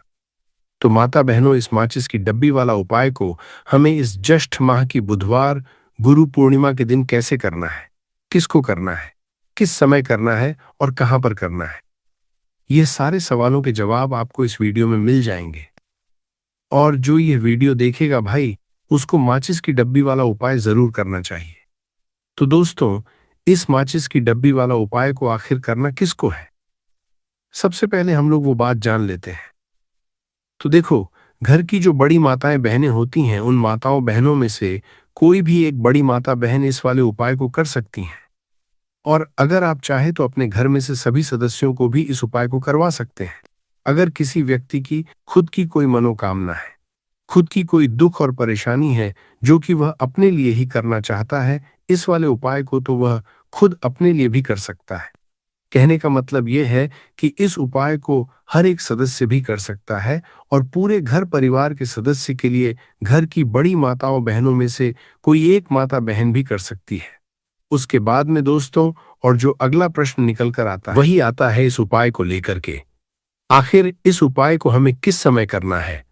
तो माता बहनों, इस माचिस की डब्बी वाला उपाय को हमें इस ज्येष्ठ माह की बुधवार गुरु पूर्णिमा के दिन कैसे करना है, किसको करना है, किस समय करना है और कहां पर करना है, ये सारे सवालों के जवाब आपको इस वीडियो में मिल जाएंगे। और जो ये वीडियो देखेगा भाई उसको माचिस की डब्बी वाला उपाय जरूर करना चाहिए। तो दोस्तों, इस माचिस की डब्बी वाला उपाय को आखिर करना किसको है, सबसे पहले हम लोग वो बात जान लेते हैं। तो देखो, घर की जो बड़ी माताएं बहनें होती हैं उन माताओं बहनों में से कोई भी एक बड़ी माता बहन इस वाले उपाय को कर सकती हैं। और अगर आप चाहे तो अपने घर में से सभी सदस्यों को भी इस उपाय को करवा सकते हैं। अगर किसी व्यक्ति की खुद की कोई मनोकामना है, खुद की कोई दुख और परेशानी है जो कि वह अपने लिए ही करना चाहता है, इस वाले उपाय को तो वह खुद अपने लिए भी कर सकता है। कहने का मतलब यह है कि इस उपाय को हर एक सदस्य भी कर सकता है और पूरे घर परिवार के सदस्य के लिए घर की बड़ी माताओं बहनों में से कोई एक माता बहन भी कर सकती है। उसके बाद में दोस्तों, और जो अगला प्रश्न निकल कर आता है वही आता है इस उपाय को लेकर के, आखिर इस उपाय को हमें किस समय करना है,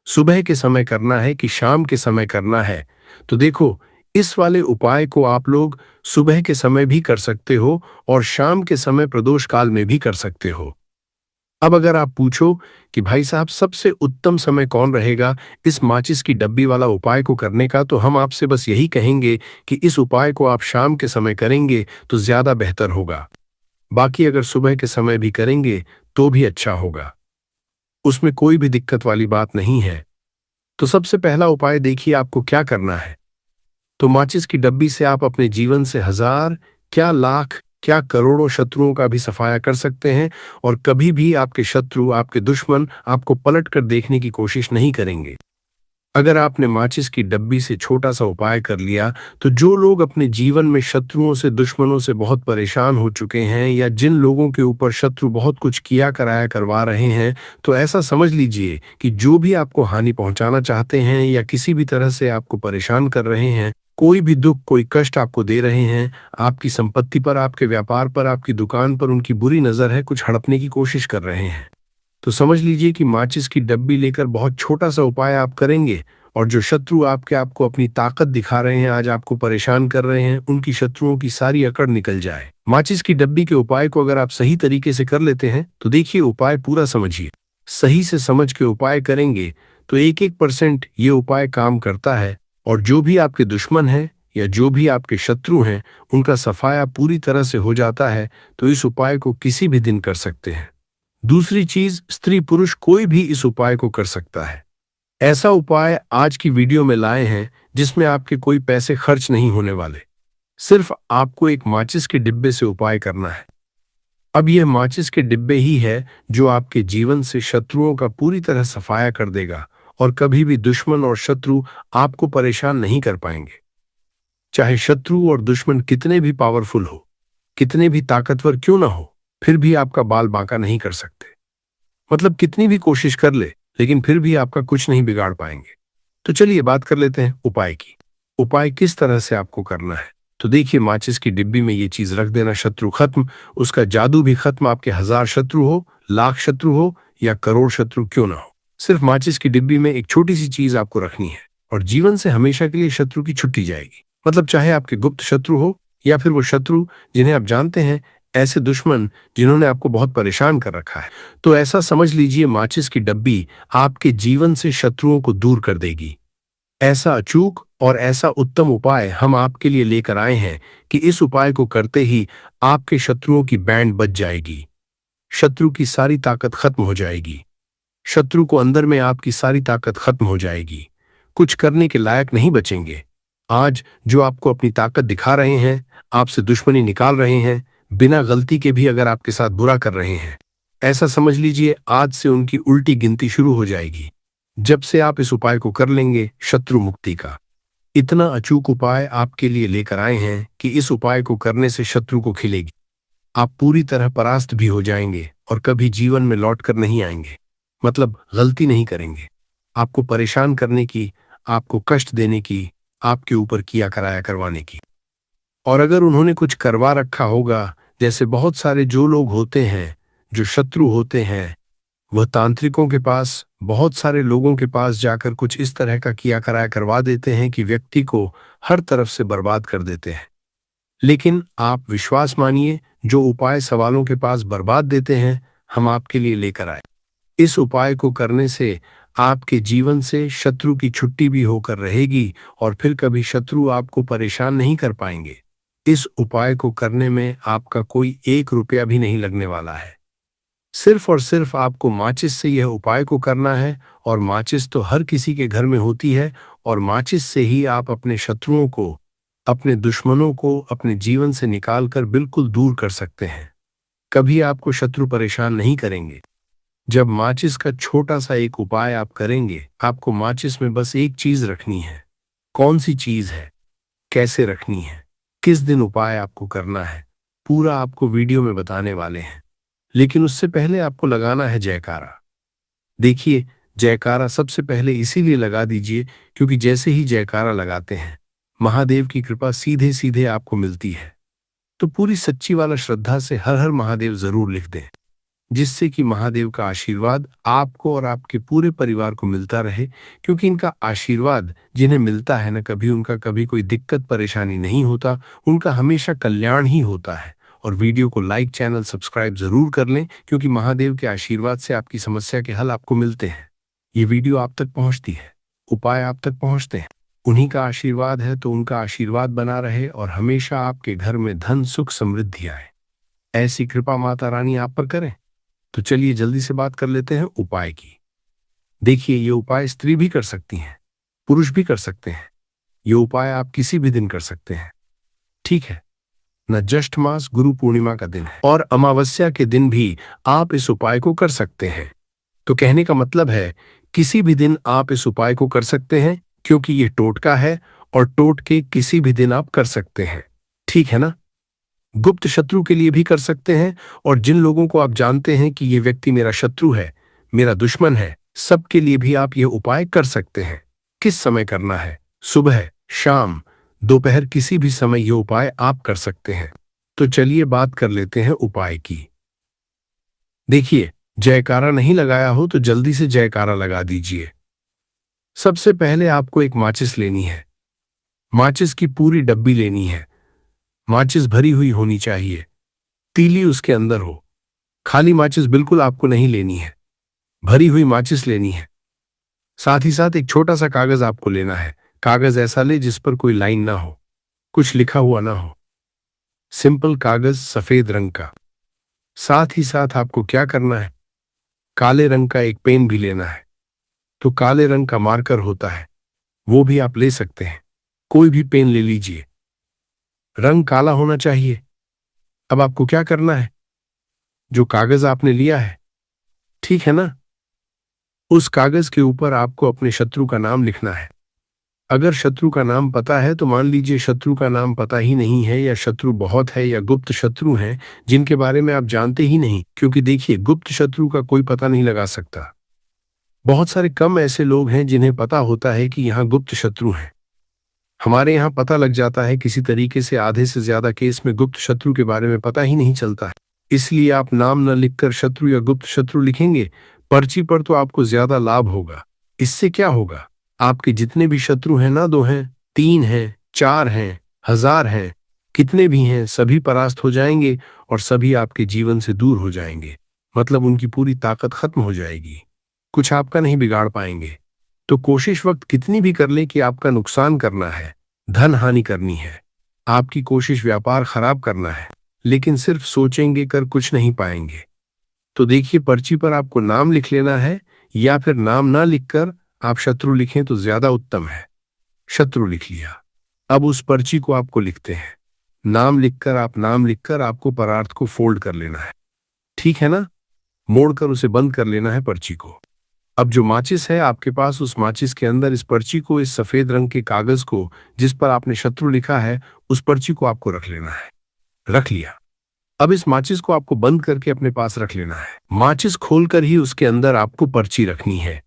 सुबह के समय करना है कि शाम के समय करना है। तो देखो, इस वाले उपाय को आप लोग सुबह के समय भी कर सकते हो और शाम के समय प्रदोष काल में भी कर सकते हो। अब अगर आप पूछो कि भाई साहब सबसे उत्तम समय कौन रहेगा इस माचिस की डब्बी वाला उपाय को करने का, तो हम आपसे बस यही कहेंगे कि इस उपाय को आप शाम के समय करेंगे तो ज्यादा बेहतर होगा। बाकी अगर सुबह के समय भी करेंगे तो भी अच्छा होगा, उसमें कोई भी दिक्कत वाली बात नहीं है। तो सबसे पहला उपाय देखिए आपको क्या करना है। तो माचिस की डब्बी से आप अपने जीवन से हजार, क्या लाख, क्या करोड़ों शत्रुओं का भी सफाया कर सकते हैं और कभी भी आपके शत्रु, आपके दुश्मन आपको पलट कर देखने की कोशिश नहीं करेंगे। अगर आपने माचिस की डब्बी से छोटा सा उपाय कर लिया तो जो लोग अपने जीवन में शत्रुओं से, दुश्मनों से बहुत परेशान हो चुके हैं या जिन लोगों के ऊपर शत्रु बहुत कुछ किया कराया करवा रहे हैं, तो ऐसा समझ लीजिए कि जो भी आपको हानि पहुंचाना चाहते हैं या किसी भी तरह से आपको परेशान कर रहे हैं, कोई भी दुख, कोई कष्ट आपको दे रहे हैं, आपकी संपत्ति पर, आपके व्यापार पर, आपकी दुकान पर उनकी बुरी नजर है, कुछ हड़पने की कोशिश कर रहे हैं, तो समझ लीजिए कि माचिस की डब्बी लेकर बहुत छोटा सा उपाय आप करेंगे और जो शत्रु आपको अपनी ताकत दिखा रहे हैं, आज आपको परेशान कर रहे हैं, उनकी शत्रुओं की सारी अकड़ निकल जाए। माचिस की डब्बी के उपाय को अगर आप सही तरीके से कर लेते हैं तो देखिए, उपाय पूरा समझिए, सही से समझ के उपाय करेंगे तो 1-1% ये उपाय काम करता है और जो भी आपके दुश्मन है या जो भी आपके शत्रु हैं उनका सफाया पूरी तरह से हो जाता है। तो इस उपाय को किसी भी दिन कर सकते हैं। दूसरी चीज, स्त्री पुरुष कोई भी इस उपाय को कर सकता है। ऐसा उपाय आज की वीडियो में लाए हैं जिसमें आपके कोई पैसे खर्च नहीं होने वाले, सिर्फ आपको एक माचिस के डिब्बे से उपाय करना है। अब यह माचिस के डिब्बे ही है जो आपके जीवन से शत्रुओं का पूरी तरह सफाया कर देगा और कभी भी दुश्मन और शत्रु आपको परेशान नहीं कर पाएंगे। चाहे शत्रु और दुश्मन कितने भी पावरफुल हो, कितने भी ताकतवर क्यों ना हो, फिर भी आपका बाल बांका नहीं कर सकते। मतलब कितनी भी कोशिश कर ले लेकिन फिर भी आपका कुछ नहीं बिगाड़ पाएंगे। तो चलिए बात कर लेते हैं उपाय की। उपाय किस तरह से आपको करना है। तो देखिए, माचिस की डिब्बी में ये चीज रख देना, शत्रु खत्म, उसका जादू भी खत्म। आपके 1000 शत्रु हो, लाख शत्रु हो या करोड़ शत्रु क्यों ना हो, सिर्फ माचिस की डिब्बी में एक छोटी सी चीज आपको रखनी है और जीवन से हमेशा के लिए शत्रु की छुट्टी जाएगी। मतलब चाहे आपके गुप्त शत्रु हो या फिर वो शत्रु जिन्हें आप जानते हैं, ऐसे दुश्मन जिन्होंने आपको बहुत परेशान कर रखा है, तो ऐसा समझ लीजिए माचिस की डब्बी आपके जीवन से शत्रुओं को दूर कर देगी। ऐसा अचूक और ऐसा उत्तम उपाय हम आपके लिए लेकर आए हैं कि इस उपाय को करते ही आपके शत्रुओं की बैंड बज जाएगी, शत्रु की सारी ताकत खत्म हो जाएगी, शत्रु को अंदर में आपकी सारी ताकत खत्म हो जाएगी, कुछ करने के लायक नहीं बचेंगे। आज जो आपको अपनी ताकत दिखा रहे हैं, आपसे दुश्मनी निकाल रहे हैं, बिना गलती के भी अगर आपके साथ बुरा कर रहे हैं, ऐसा समझ लीजिए आज से उनकी उल्टी गिनती शुरू हो जाएगी। जब से आप इस उपाय को कर लेंगे, शत्रु मुक्ति का इतना अचूक उपाय आपके लिए लेकर आए हैं कि इस उपाय को करने से शत्रु को खिलेगी, आप पूरी तरह परास्त भी हो जाएंगे और कभी जीवन में लौट कर नहीं आएंगे। मतलब गलती नहीं करेंगे, आपको परेशान करने की, आपको कष्ट देने की, आपके ऊपर किया कराया करवाने की। और अगर उन्होंने कुछ करवा रखा होगा, जैसे बहुत सारे जो लोग होते हैं जो शत्रु होते हैं, वह तांत्रिकों के पास, बहुत सारे लोगों के पास जाकर कुछ इस तरह का किया कराया करवा देते हैं कि व्यक्ति को हर तरफ से बर्बाद कर देते हैं। लेकिन आप विश्वास मानिए, जो उपाय सवालों के पास बर्बाद देते हैं, हम आपके लिए लेकर आए। इस उपाय को करने से आपके जीवन से शत्रु की छुट्टी भी होकर रहेगी और फिर कभी शत्रु आपको परेशान नहीं कर पाएंगे। इस उपाय को करने में आपका कोई 1 रुपया भी नहीं लगने वाला है। सिर्फ और सिर्फ आपको माचिस से यह उपाय को करना है, और माचिस तो हर किसी के घर में होती है, और माचिस से ही आप अपने शत्रुओं को, अपने दुश्मनों को अपने जीवन से निकालकर बिल्कुल दूर कर सकते हैं। कभी आपको शत्रु परेशान नहीं करेंगे। जब माचिस का छोटा सा एक उपाय आप करेंगे, आपको माचिस में बस एक चीज रखनी है। कौन सी चीज है, कैसे रखनी है, किस दिन उपाय आपको करना है, पूरा आपको वीडियो में बताने वाले हैं। लेकिन उससे पहले आपको लगाना है जयकारा। देखिए, जयकारा सबसे पहले इसीलिए लगा दीजिए क्योंकि जैसे ही जयकारा लगाते हैं, महादेव की कृपा सीधे सीधे आपको मिलती है। तो पूरी सच्ची वाला श्रद्धा से हर हर महादेव जरूर लिख दें, जिससे कि महादेव का आशीर्वाद आपको और आपके पूरे परिवार को मिलता रहे। क्योंकि इनका आशीर्वाद जिन्हें मिलता है ना, कभी उनका कभी कोई दिक्कत परेशानी नहीं होता, उनका हमेशा कल्याण ही होता है। और वीडियो को लाइक, चैनल सब्सक्राइब जरूर कर लें, क्योंकि महादेव के आशीर्वाद से आपकी समस्या के हल आपको मिलते हैं। ये वीडियो आप तक पहुंचती है, उपाय आप तक पहुंचते हैं, उन्हीं का आशीर्वाद है। तो उनका आशीर्वाद बना रहे और हमेशा आपके घर में धन, सुख, समृद्धि आए, ऐसी कृपा माता रानी आप पर करें। तो चलिए जल्दी से बात कर लेते हैं उपाय की। देखिए, ये उपाय स्त्री भी कर सकती हैं, पुरुष भी कर सकते हैं। ये उपाय आप किसी भी दिन कर सकते हैं, ठीक है न। ज्येष्ठ मास गुरु पूर्णिमा का दिन है और अमावस्या के दिन भी आप इस उपाय को कर सकते हैं। तो कहने का मतलब है, किसी भी दिन आप इस उपाय को कर सकते हैं, क्योंकि ये टोटका है और टोटके किसी भी दिन आप कर सकते हैं, ठीक है ना। गुप्त शत्रु के लिए भी कर सकते हैं, और जिन लोगों को आप जानते हैं कि ये व्यक्ति मेरा शत्रु है, मेरा दुश्मन है, सबके लिए भी आप ये उपाय कर सकते हैं। किस समय करना है? सुबह, शाम, दोपहर, किसी भी समय ये उपाय आप कर सकते हैं। तो चलिए बात कर लेते हैं उपाय की। देखिए, जयकारा नहीं लगाया हो तो जल्दी से जयकारा लगा दीजिए। सबसे पहले आपको एक माचिस लेनी है, माचिस की पूरी डब्बी लेनी है। माचिस भरी हुई होनी चाहिए, तीली उसके अंदर हो। खाली माचिस बिल्कुल आपको नहीं लेनी है, भरी हुई माचिस लेनी है। साथ ही साथ एक छोटा सा कागज आपको लेना है। कागज ऐसा ले जिस पर कोई लाइन ना हो, कुछ लिखा हुआ ना हो, सिंपल कागज, सफेद रंग का। साथ ही साथ आपको क्या करना है, काले रंग का एक पेन भी लेना है। तो काले रंग का मार्कर होता है, वो भी आप ले सकते हैं, कोई भी पेन ले लीजिए, रंग काला होना चाहिए। अब आपको क्या करना है, जो कागज आपने लिया है, ठीक है ना, उस कागज के ऊपर आपको अपने शत्रु का नाम लिखना है। अगर शत्रु का नाम पता है तो मान लीजिए, शत्रु का नाम पता ही नहीं है, या शत्रु बहुत है, या गुप्त शत्रु हैं जिनके बारे में आप जानते ही नहीं। क्योंकि देखिए, गुप्त शत्रु का कोई पता नहीं लगा सकता। बहुत सारे कम ऐसे लोग हैं जिन्हें पता होता है कि यहाँ गुप्त शत्रु हैं। हमारे यहाँ पता लग जाता है किसी तरीके से। आधे से ज्यादा केस में गुप्त शत्रु के बारे में पता ही नहीं चलता है। इसलिए आप नाम न लिखकर शत्रु या गुप्त शत्रु लिखेंगे पर्ची पर तो आपको ज्यादा लाभ होगा। इससे क्या होगा, आपके जितने भी शत्रु हैं ना, 2 हैं, 3 हैं, 4 हैं, 1000 हैं, कितने भी हैं, सभी परास्त हो जाएंगे और सभी आपके जीवन से दूर हो जाएंगे। मतलब उनकी पूरी ताकत खत्म हो जाएगी, कुछ आपका नहीं बिगाड़ पाएंगे। तो कोशिश वक्त कितनी भी कर ले कि आपका नुकसान करना है, धन हानि करनी है, आपकी कोशिश व्यापार खराब करना है, लेकिन सिर्फ सोचेंगे कर कुछ नहीं पाएंगे। तो देखिए, पर्ची पर आपको नाम लिख लेना है, या फिर नाम ना लिखकर आप शत्रु लिखें तो ज्यादा उत्तम है। शत्रु लिख लिया, अब उस पर्ची को आपको लिखते हैं। नाम लिखकर आपको परार्थ को फोल्ड कर लेना है, ठीक है ना, मोड़कर उसे बंद कर लेना है पर्ची को। अब जो माचिस है आपके पास, उस माचिस के अंदर इस पर्ची को, इस सफेद रंग के कागज को जिस पर आपने शत्रु लिखा है, उस पर्ची को आपको रख लेना है। रख लिया, अब इस माचिस को आपको बंद करके अपने पास रख लेना है। माचिस खोलकर ही उसके अंदर आपको पर्ची रखनी है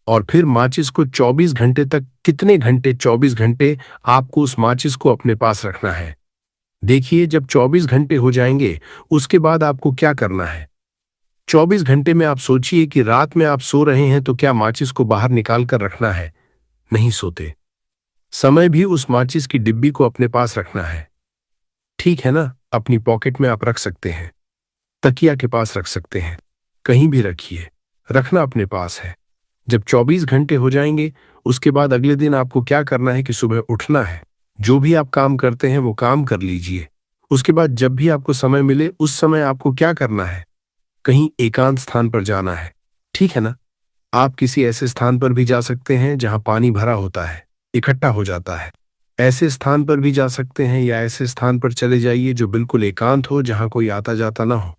और फिर माचिस को 24 घंटे तक, कितने घंटे, 24 घंटे आपको उस माचिस को अपने पास रखना है। देखिए, जब 24 घंटे हो जाएंगे उसके बाद आपको क्या करना है। 24 घंटे में आप सोचिए कि रात में आप सो रहे हैं तो क्या माचिस को बाहर निकाल कर रखना है? नहीं सोते। समय भी उस माचिस की डिब्बी को अपने पास रखना है, ठीक है ना। अपनी पॉकेट में आप रख सकते हैं, तकिया के पास रख सकते हैं, कहीं भी रखिए, रखना अपने पास है। जब 24 घंटे हो जाएंगे उसके बाद अगले दिन आपको क्या करना है कि सुबह उठना है, जो भी आप काम करते हैं वो काम कर लीजिए। उसके बाद जब भी आपको समय मिले उस समय आपको क्या करना है, कहीं एकांत स्थान पर जाना है, ठीक है ना। आप किसी ऐसे स्थान पर भी जा सकते हैं जहां पानी भरा होता है, इकट्ठा हो जाता है, ऐसे स्थान पर भी जा सकते हैं, या ऐसे स्थान पर चले जाइए जो बिल्कुल एकांत हो, जहां कोई आता जाता ना हो।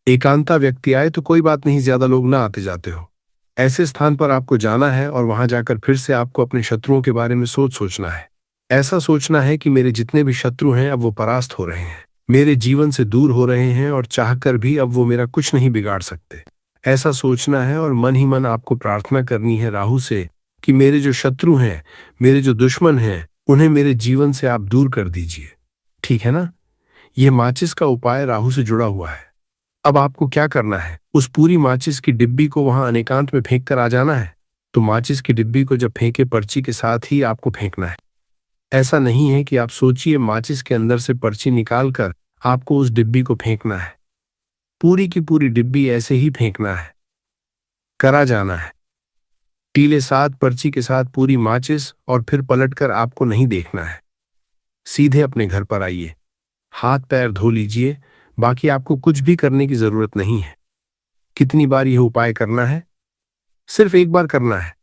एकांता व्यक्ति आए तो कोई बात नहीं, ज्यादा लोग ना आते जाते हो। ऐसे स्थान पर आपको जाना है और वहां जाकर फिर से आपको अपने शत्रुओं के बारे में सोचना है। ऐसा सोचना है कि मेरे जितने भी शत्रु हैं अब वो परास्त हो रहे हैं, मेरे जीवन से दूर हो रहे हैं और चाहकर भी अब वो मेरा कुछ नहीं बिगाड़ सकते। ऐसा सोचना है और मन ही मन आपको प्रार्थना करनी है राहु से कि मेरे जो शत्रु हैं, मेरे जो दुश्मन हैं, उन्हें मेरे जीवन से आप दूर कर दीजिए, ठीक है ना। यह माचिस का उपाय राहु से जुड़ा हुआ है। अब आपको क्या करना है, उस पूरी माचिस की डिब्बी को वहां अनेकांत में फेंक कर आ जाना है। तो माचिस की डिब्बी को जब फेंके पर्ची के साथ ही आपको फेंकना है। ऐसा नहीं है कि आप सोचिए माचिस के अंदर से पर्ची निकालकर आपको उस डिब्बी को फेंकना है। पूरी की पूरी डिब्बी ऐसे ही फेंकना है, करा जाना है। टीले साथ पर्ची के साथ पूरी माचिस, और फिर पलटकर आपको नहीं देखना है। सीधे अपने घर पर आइए, हाथ पैर धो लीजिए, बाकी आपको कुछ भी करने की जरूरत नहीं है। कितनी बार यह उपाय करना है? सिर्फ एक बार करना है,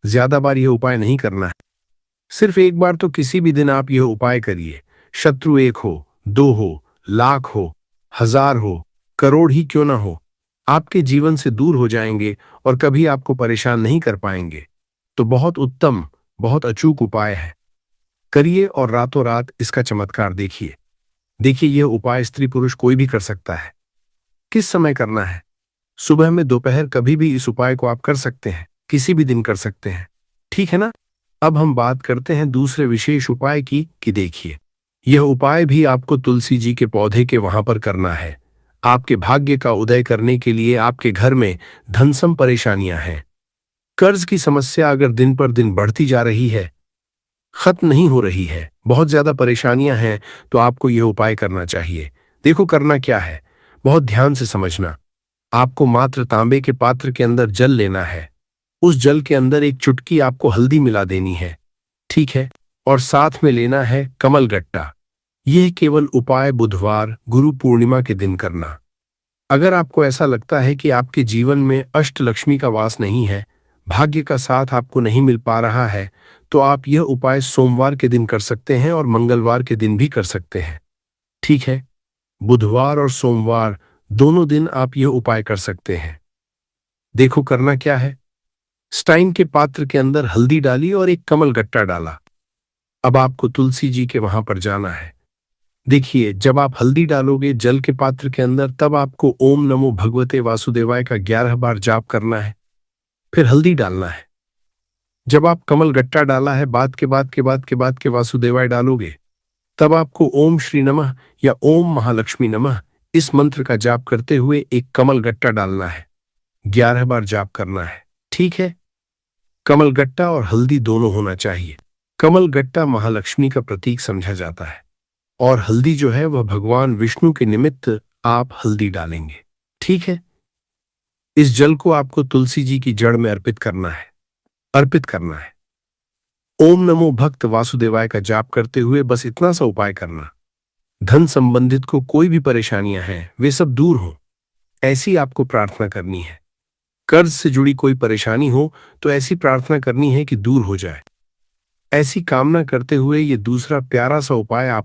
ज्यादा बार यह उपाय नहीं करना है। सिर्फ एक बार तो किसी भी दिन आप यह उपाय करिए। शत्रु 1 हो, 2 हो, लाख हो, 1000 हो, करोड़ ही क्यों ना हो, आपके जीवन से दूर हो जाएंगे और कभी आपको परेशान नहीं कर पाएंगे। तो बहुत उत्तम, बहुत अचूक उपाय है, करिए और रातों रात इसका चमत्कार देखिए। देखिए, यह उपाय स्त्री पुरुष कोई भी कर सकता है। किस समय करना है? सुबह में, दोपहर, कभी भी इस उपाय को आप कर सकते हैं, किसी भी दिन कर सकते हैं, ठीक है ना। अब हम बात करते हैं दूसरे विशेष उपाय की कि देखिए, यह उपाय भी आपको तुलसी जी के पौधे के वहां पर करना है। आपके भाग्य का उदय करने के लिए आपके घर में धनसम परेशानियां हैं, कर्ज की समस्या अगर दिन पर दिन बढ़ती जा रही है, खत्म नहीं हो रही है, बहुत ज्यादा परेशानियां हैं, तो आपको यह उपाय करना चाहिए। देखो करना क्या है, बहुत ध्यान से समझना। आपको मात्र तांबे के पात्र के अंदर जल लेना है। उस जल के अंदर एक चुटकी आपको हल्दी मिला देनी है, ठीक है, और साथ में लेना है कमल गट्टा। यह केवल उपाय बुधवार, गुरु पूर्णिमा के दिन करना। अगर आपको ऐसा लगता है कि आपके जीवन में अष्टलक्ष्मी का वास नहीं है, भाग्य का साथ आपको नहीं मिल पा रहा है, तो आप यह उपाय सोमवार के दिन कर सकते हैं और मंगलवार के दिन भी कर सकते हैं, ठीक है। बुधवार और सोमवार दोनों दिन आप यह उपाय कर सकते हैं। देखो करना क्या है, स्टाइन के पात्र के अंदर हल्दी डाली और एक कमल गट्टा डाला। अब आपको तुलसी जी के वहां पर जाना है। देखिए, जब आप हल्दी डालोगे जल के पात्र के अंदर, तब आपको ओम नमो भगवते वासुदेवाय का 11 बार जाप करना है, फिर हल्दी डालना है। जब आप कमल गट्टा डाला है बाद के वासुदेवाय डालोगे, तब आपको ओम श्री नमः या ओम महालक्ष्मी नमः इस मंत्र का जाप करते हुए एक कमल गट्टा डालना है। 11 बार जाप करना है, ठीक है। कमल गट्टा और हल्दी दोनों होना चाहिए। कमल गट्टा महालक्ष्मी का प्रतीक समझा जाता है और हल्दी जो है वह भगवान विष्णु के निमित्त आप हल्दी डालेंगे, ठीक है। इस जल को आपको तुलसी जी की जड़ में अर्पित करना है। ओम नमो भक्त वासुदेवाय का जाप करते हुए बस इतना सा उपाय करना। धन संबंधित को कोई भी परेशानियां हैं वे सब दूर हों, ऐसी आपको प्रार्थना करनी है। कर्ज से जुड़ी कोई परेशानी हो तो ऐसी प्रार्थना करनी है कि दूर हो जाए। ऐसी कामना करते हुए ये दूसरा प्यारा सा उपाय आप